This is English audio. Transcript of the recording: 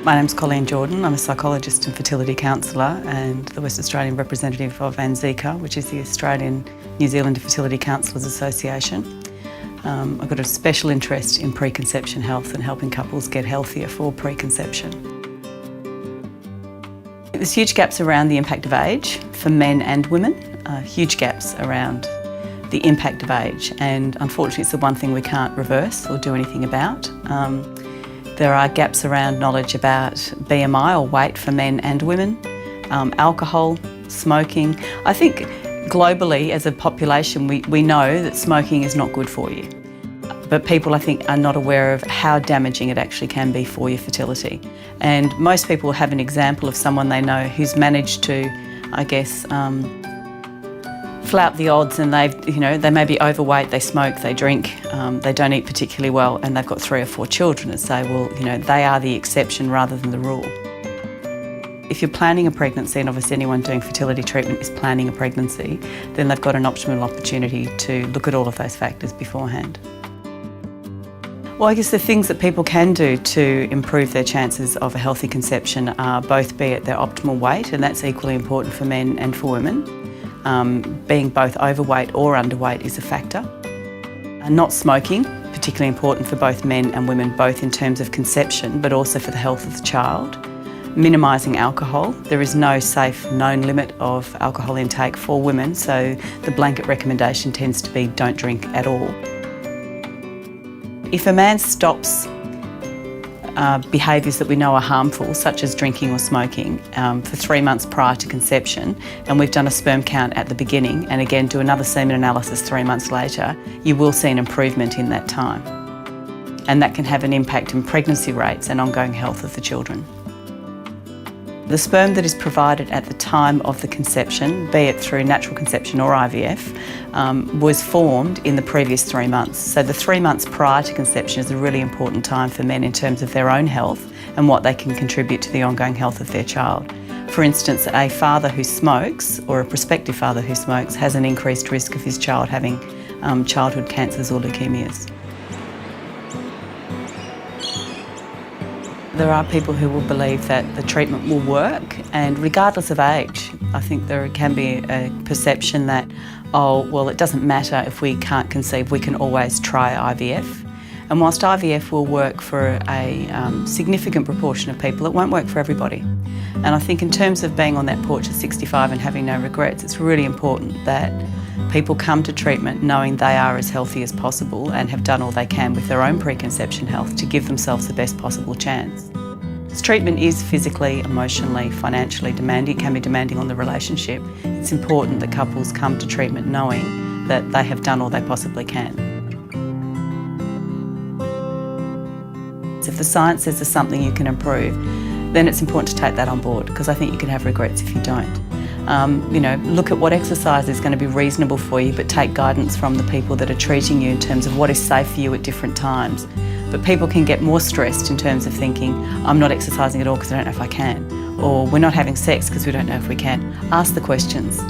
My name's Colleen Jordan. I'm a psychologist and fertility counsellor and the West Australian representative of ANZICA, which is the Australian New Zealand Fertility Counsellors Association. I've got a special interest in preconception health and helping couples get healthier for preconception. There's huge gaps around the impact of age for men and women, huge gaps around the impact of age, and unfortunately it's the one thing we can't reverse or do anything about. There are gaps around knowledge about BMI or weight for men and women, alcohol, smoking. I think globally as a population we know that smoking is not good for you. But people, I think, are not aware of how damaging it actually can be for your fertility. And most people have an example of someone they know who's managed to, I guess, flout the odds, and they may be overweight, they smoke, they drink, they don't eat particularly well, and they've got 3 or 4 children, and say, well, they are the exception rather than the rule. If you're planning a pregnancy, and obviously anyone doing fertility treatment is planning a pregnancy, then they've got an optimal opportunity to look at all of those factors beforehand. Well, I guess the things that people can do to improve their chances of a healthy conception are both be at their optimal weight, and that's equally important for men and for women. Being both overweight or underweight is a factor. Not smoking, particularly important for both men and women, both in terms of conception but also for the health of the child. Minimising alcohol. There is no safe known limit of alcohol intake for women, so the blanket recommendation tends to be don't drink at all. If a man stops behaviours that we know are harmful, such as drinking or smoking, for 3 months prior to conception, and we've done a sperm count at the beginning, and again do another semen analysis 3 months later, you will see an improvement in that time. And that can have an impact in pregnancy rates and ongoing health of the children. The sperm that is provided at the time of the conception, be it through natural conception or IVF, was formed in the previous 3 months. So the 3 months prior to conception is a really important time for men in terms of their own health and what they can contribute to the ongoing health of their child. For instance, a father who smokes, or a prospective father who smokes, has an increased risk of his child having childhood cancers or leukemias. There are people who will believe that the treatment will work, and regardless of age, I think there can be a perception that, oh, well, it doesn't matter if we can't conceive, we can always try IVF. And whilst IVF will work for a significant proportion of people, it won't work for everybody. And I think in terms of being on that porch at 65 and having no regrets, it's really important that people come to treatment knowing they are as healthy as possible and have done all they can with their own preconception health to give themselves the best possible chance. This treatment is physically, emotionally, financially demanding. It can be demanding on the relationship. It's important that couples come to treatment knowing that they have done all they possibly can. If the science says there's something you can improve, then it's important to take that on board, because I think you can have regrets if you don't. Look at what exercise is going to be reasonable for you, but take guidance from the people that are treating you in terms of what is safe for you at different times. But people can get more stressed in terms of thinking, I'm not exercising at all because I don't know if I can, or we're not having sex because we don't know if we can. Ask the questions.